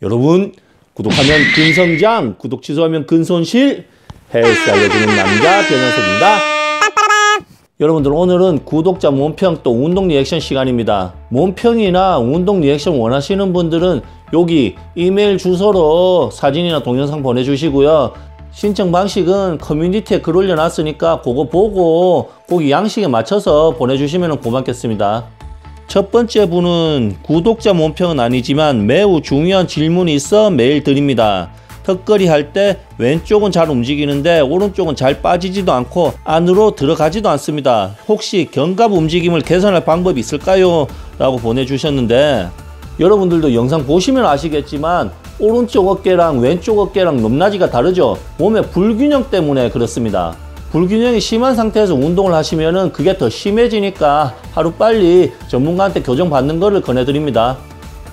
여러분, 구독하면 근성장, 구독 취소하면 근손실. 헬스 알려주는 남자 변현석입니다. 여러분들, 오늘은 구독자 몸평 또 운동 리액션 시간입니다. 몸평이나 운동 리액션 원하시는 분들은 여기 이메일 주소로 사진이나 동영상 보내주시고요. 신청 방식은 커뮤니티에 글 올려놨으니까 그거 보고 거기 양식에 맞춰서 보내주시면 고맙겠습니다. 첫 번째 분은 구독자 몸평은 아니지만 매우 중요한 질문이 있어 메일 드립니다. 턱걸이 할 때 왼쪽은 잘 움직이는데 오른쪽은 잘 빠지지도 않고 안으로 들어가지도 않습니다. 혹시 견갑 움직임을 개선할 방법이 있을까요? 라고 보내주셨는데, 여러분들도 영상 보시면 아시겠지만 오른쪽 어깨랑 왼쪽 어깨랑 높낮이가 다르죠. 몸의 불균형 때문에 그렇습니다. 불균형이 심한 상태에서 운동을 하시면은 그게 더 심해지니까 하루빨리 전문가한테 교정 받는 거를 권해드립니다.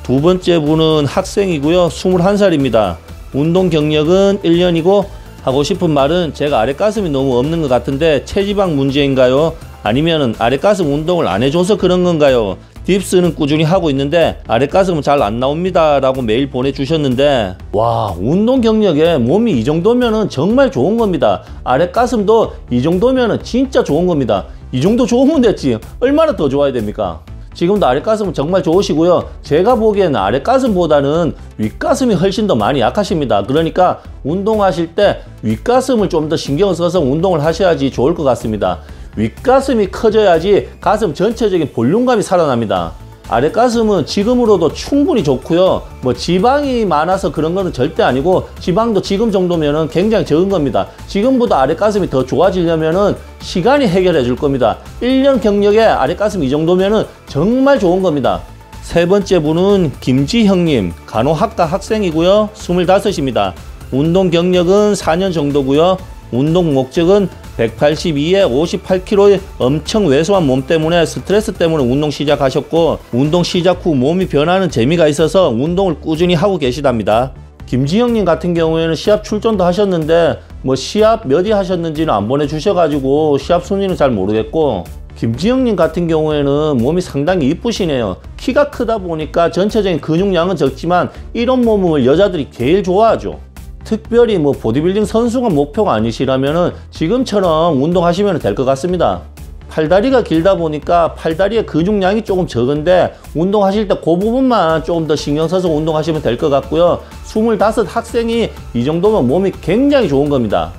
두 번째 분은 학생이고요. 21살입니다. 운동 경력은 1년이고 하고 싶은 말은 제가 아랫가슴이 너무 없는 것 같은데 체지방 문제인가요? 아니면은 아랫가슴 운동을 안 해줘서 그런 건가요? 딥스는 꾸준히 하고 있는데 아랫가슴은 잘 안 나옵니다 라고 메일 보내주셨는데, 와, 운동 경력에 몸이 이 정도면은 정말 좋은 겁니다. 아랫가슴도 이 정도면은 진짜 좋은 겁니다. 이 정도 좋으면 됐지 얼마나 더 좋아야 됩니까? 지금도 아랫가슴은 정말 좋으시고요. 제가 보기에는 아랫가슴보다는 윗가슴이 훨씬 더 많이 약하십니다. 그러니까 운동하실 때 윗가슴을 좀 더 신경을 써서 운동을 하셔야지 좋을 것 같습니다. 윗가슴이 커져야지 가슴 전체적인 볼륨감이 살아납니다. 아랫가슴은 지금으로도 충분히 좋고요. 뭐 지방이 많아서 그런 거는 절대 아니고, 지방도 지금 정도면은 굉장히 적은 겁니다. 지금보다 아랫가슴이 더 좋아지려면은 시간이 해결해 줄 겁니다. 1년 경력에 아랫가슴 이 정도면은 정말 좋은 겁니다. 세 번째 분은 김지형님, 간호학과 학생이고요. 25입니다. 운동 경력은 4년 정도고요. 운동 목적은 182에 58kg의 엄청 왜소한 몸 때문에 스트레스 때문에 운동 시작하셨고, 운동 시작 후 몸이 변하는 재미가 있어서 운동을 꾸준히 하고 계시답니다. 김지영님 같은 경우에는 시합 출전도 하셨는데 뭐 시합 몇 위 하셨는지는 안 보내주셔가지고 시합 순위는 잘 모르겠고, 김지영님 같은 경우에는 몸이 상당히 이쁘시네요. 키가 크다 보니까 전체적인 근육량은 적지만 이런 몸을 여자들이 제일 좋아하죠. 특별히 뭐 보디빌딩 선수가 목표가 아니시라면은 지금처럼 운동하시면 될 것 같습니다. 팔다리가 길다 보니까 팔다리의 근육량이 조금 적은데 운동하실 때 그 부분만 조금 더 신경 써서 운동하시면 될 것 같고요. 25 학생이 이 정도면 몸이 굉장히 좋은 겁니다.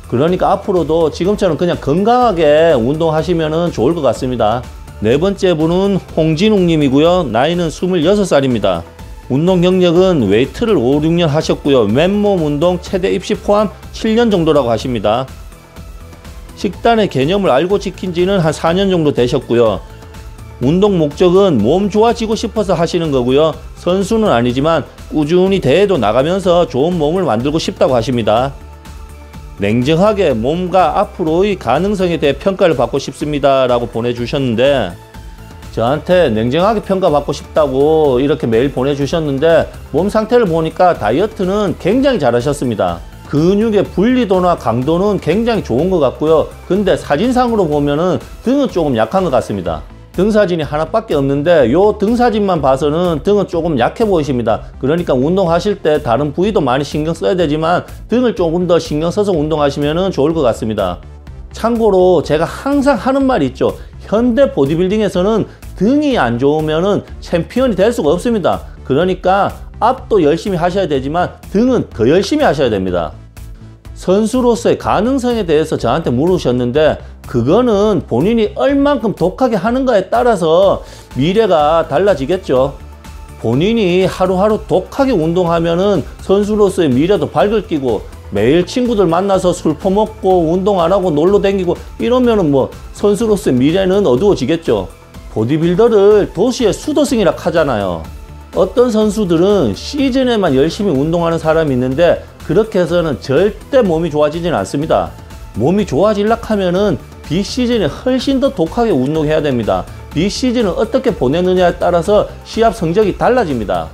그러니까 앞으로도 지금처럼 그냥 건강하게 운동하시면 좋을 것 같습니다. 네 번째 분은 홍진욱 님이고요. 나이는 26살입니다. 운동 경력은 웨이트를 5, 6년 하셨고요. 맨몸 운동 최대 입시 포함 7년 정도라고 하십니다. 식단의 개념을 알고 지킨 지는 한 4년 정도 되셨고요. 운동 목적은 몸 좋아지고 싶어서 하시는 거고요. 선수는 아니지만 꾸준히 대회도 나가면서 좋은 몸을 만들고 싶다고 하십니다. 냉정하게 몸과 앞으로의 가능성에 대해 평가를 받고 싶습니다 라고 보내주셨는데, 저한테 냉정하게 평가받고 싶다고 이렇게 메일 보내주셨는데 몸 상태를 보니까 다이어트는 굉장히 잘하셨습니다. 근육의 분리도나 강도는 굉장히 좋은 것 같고요. 근데 사진상으로 보면은 등은 조금 약한 것 같습니다. 등 사진이 하나밖에 없는데 요 등 사진만 봐서는 등은 조금 약해 보이십니다. 그러니까 운동하실 때 다른 부위도 많이 신경 써야 되지만 등을 조금 더 신경 써서 운동하시면 좋을 것 같습니다. 참고로 제가 항상 하는 말이 있죠. 현대 보디빌딩에서는 등이 안 좋으면은 챔피언이 될 수가 없습니다. 그러니까 앞도 열심히 하셔야 되지만 등은 더 열심히 하셔야 됩니다. 선수로서의 가능성에 대해서 저한테 물으셨는데, 그거는 본인이 얼만큼 독하게 하는가에 따라서 미래가 달라지겠죠. 본인이 하루하루 독하게 운동하면은 선수로서의 미래도 밝을 끼고, 매일 친구들 만나서 술 퍼먹고 운동 안 하고 놀러 다니고 이러면은 뭐 선수로서의 미래는 어두워지겠죠. 보디빌더를 도시의 수도승이라 하잖아요. 어떤 선수들은 시즌에만 열심히 운동하는 사람이 있는데 그렇게 해서는 절대 몸이 좋아지지는 않습니다. 몸이 좋아지려고 하면은 비시즌에 훨씬 더 독하게 운동해야 됩니다. 비시즌을 어떻게 보내느냐에 따라서 시합 성적이 달라집니다.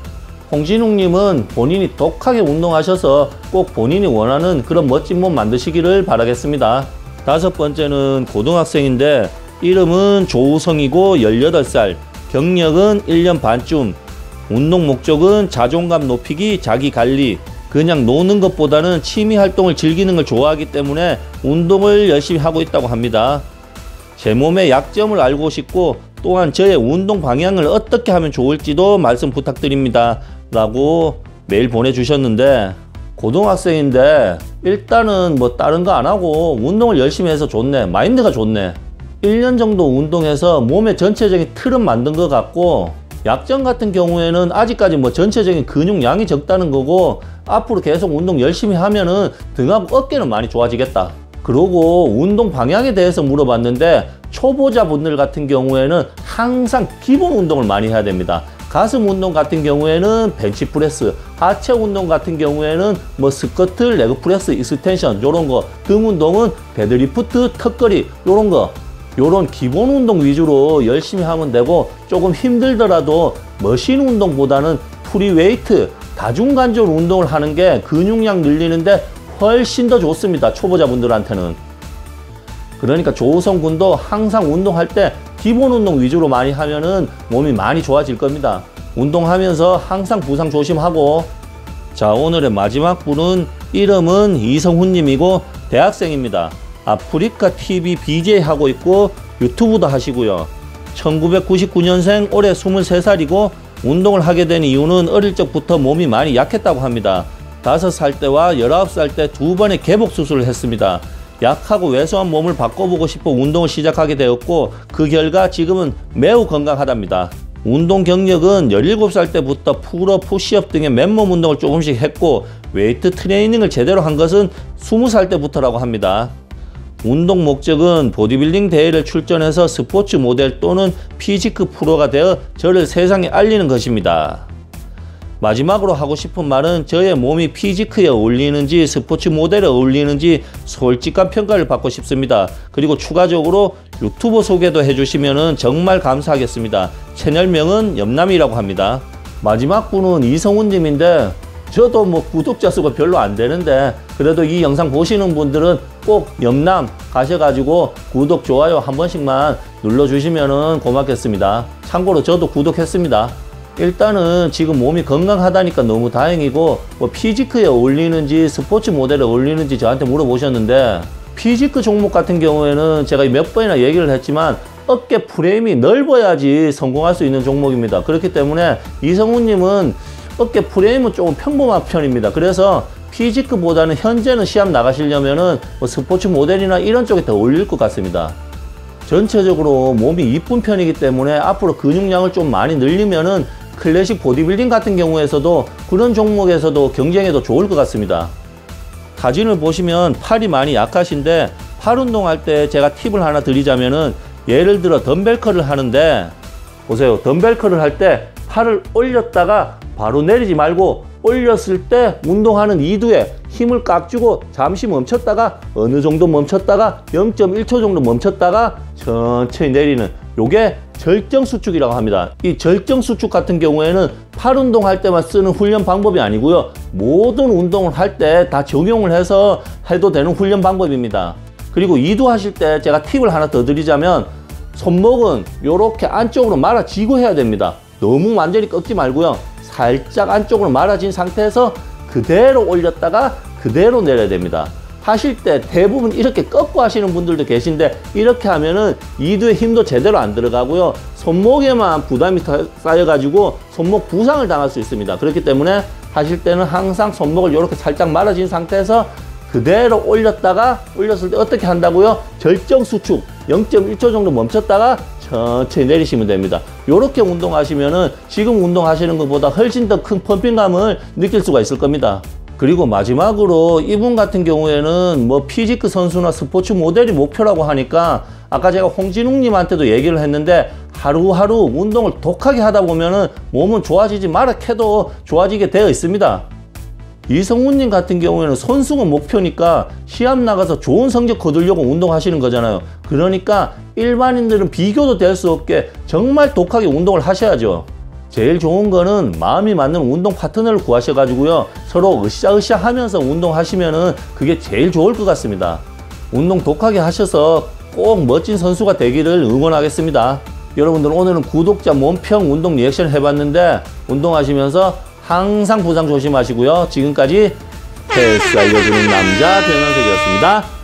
홍진욱님은 본인이 독하게 운동하셔서 꼭 본인이 원하는 그런 멋진 몸 만드시기를 바라겠습니다. 다섯 번째는 고등학생인데 이름은 조우성이고 18살, 경력은 1년 반쯤, 운동 목적은 자존감 높이기, 자기 관리, 그냥 노는 것보다는 취미 활동을 즐기는 걸 좋아하기 때문에 운동을 열심히 하고 있다고 합니다. 제 몸의 약점을 알고 싶고 또한 저의 운동 방향을 어떻게 하면 좋을지도 말씀 부탁드립니다 라고 메일 보내주셨는데, 고등학생인데 일단은 뭐 다른 거 안 하고 운동을 열심히 해서 좋네, 마인드가 좋네. 1년 정도 운동해서 몸의 전체적인 틀은 만든 것 같고, 약점 같은 경우에는 아직까지 뭐 전체적인 근육량이 적다는 거고, 앞으로 계속 운동 열심히 하면은 등하고 어깨는 많이 좋아지겠다. 그러고 운동 방향에 대해서 물어봤는데, 초보자분들 같은 경우에는 항상 기본 운동을 많이 해야 됩니다. 가슴 운동 같은 경우에는 벤치프레스, 하체 운동 같은 경우에는 뭐 스쿼트, 레그프레스, 익스텐션 요런 거, 등 운동은 데드리프트, 턱걸이 요런 거, 요런 기본 운동 위주로 열심히 하면 되고, 조금 힘들더라도 머신 운동보다는 프리웨이트, 다중관절 운동을 하는 게 근육량 늘리는데 훨씬 더 좋습니다, 초보자분들한테는. 그러니까 조우성 군도 항상 운동할 때 기본 운동 위주로 많이 하면은 몸이 많이 좋아질 겁니다. 운동하면서 항상 부상 조심하고. 자, 오늘의 마지막 분은 이름은 이성훈 님이고 대학생입니다. 아프리카 TV BJ 하고 있고 유튜브도 하시고요. 1999년생, 올해 23살이고 운동을 하게 된 이유는 어릴 적부터 몸이 많이 약했다고 합니다. 5살 때와 19살 때 2번의 개복 수술을 했습니다. 약하고 왜소한 몸을 바꿔보고 싶어 운동을 시작하게 되었고, 그 결과 지금은 매우 건강하답니다. 운동 경력은 17살 때부터 풀업, 푸시업 등의 맨몸 운동을 조금씩 했고, 웨이트 트레이닝을 제대로 한 것은 20살 때부터라고 합니다. 운동 목적은 보디빌딩 대회를 출전해서 스포츠 모델 또는 피지크 프로가 되어 저를 세상에 알리는 것입니다. 마지막으로 하고 싶은 말은 저의 몸이 피지크에 어울리는지 스포츠 모델에 어울리는지 솔직한 평가를 받고 싶습니다. 그리고 추가적으로 유튜버 소개도 해주시면 정말 감사하겠습니다. 채널명은 염남이라고 합니다. 마지막 분은 이성훈 님인데, 저도 뭐 구독자 수가 별로 안 되는데 그래도 이 영상 보시는 분들은 꼭 염남 가셔가지고 구독, 좋아요 한 번씩만 눌러주시면 고맙겠습니다. 참고로 저도 구독했습니다. 일단은 지금 몸이 건강하다니까 너무 다행이고, 뭐 피지크에 어울리는지 스포츠 모델에 어울리는지 저한테 물어보셨는데, 피지크 종목 같은 경우에는 제가 몇 번이나 얘기를 했지만 어깨 프레임이 넓어야지 성공할 수 있는 종목입니다. 그렇기 때문에 이성훈님은 어깨 프레임은 조금 평범한 편입니다. 그래서 피지크보다는 현재는 시합 나가시려면은 뭐 스포츠 모델이나 이런 쪽에 더 어울릴 것 같습니다. 전체적으로 몸이 이쁜 편이기 때문에 앞으로 근육량을 좀 많이 늘리면은 클래식 보디빌딩 같은 경우에서도 그런 종목에서도 경쟁에도 좋을 것 같습니다. 사진을 보시면 팔이 많이 약하신데, 팔 운동할 때 제가 팁을 하나 드리자면은, 예를 들어 덤벨 컬을 하는데 보세요. 덤벨 컬을 할 때 팔을 올렸다가 바로 내리지 말고 올렸을 때 운동하는 이두에 힘을 꽉 주고 잠시 멈췄다가 어느 정도 멈췄다가 0.1초 정도 멈췄다가 천천히 내리는, 요게 절정수축이라고 합니다. 이 절정수축 같은 경우에는 팔 운동할 때만 쓰는 훈련 방법이 아니고요, 모든 운동을 할 때 다 적용을 해서 해도 되는 훈련 방법입니다. 그리고 이두 하실 때 제가 팁을 하나 더 드리자면, 손목은 이렇게 안쪽으로 말아쥐고 해야 됩니다. 너무 완전히 꺾지 말고요, 살짝 안쪽으로 말아진 상태에서 그대로 올렸다가 그대로 내려야 됩니다. 하실 때 대부분 이렇게 꺾고 하시는 분들도 계신데, 이렇게 하면은 이두에 힘도 제대로 안 들어가고요, 손목에만 부담이 쌓여가지고 손목 부상을 당할 수 있습니다. 그렇기 때문에 하실 때는 항상 손목을 이렇게 살짝 말아진 상태에서 그대로 올렸다가, 올렸을 때 어떻게 한다고요? 절정 수축 0.1초 정도 멈췄다가 천천히 내리시면 됩니다. 이렇게 운동하시면은 지금 운동하시는 것보다 훨씬 더 큰 펌핑감을 느낄 수가 있을 겁니다. 그리고 마지막으로 이분 같은 경우에는 뭐 피지크 선수나 스포츠 모델이 목표라고 하니까, 아까 제가 홍진웅님한테도 얘기를 했는데, 하루하루 운동을 독하게 하다 보면은 몸은 좋아지지 마라 해도 좋아지게 되어 있습니다. 이성훈님 같은 경우에는 선수가 목표니까 시합 나가서 좋은 성적 거두려고 운동하시는 거잖아요. 그러니까 일반인들은 비교도 될 수 없게 정말 독하게 운동을 하셔야죠. 제일 좋은 거는 마음이 맞는 운동 파트너를 구하셔가지고요, 서로 으쌰으쌰 하면서 운동하시면은 그게 제일 좋을 것 같습니다. 운동 독하게 하셔서 꼭 멋진 선수가 되기를 응원하겠습니다. 여러분들 오늘은 구독자 몸평 운동 리액션 해봤는데 운동하시면서 항상 부상 조심하시고요. 지금까지 헬스 알려주는 남자 변현석이었습니다.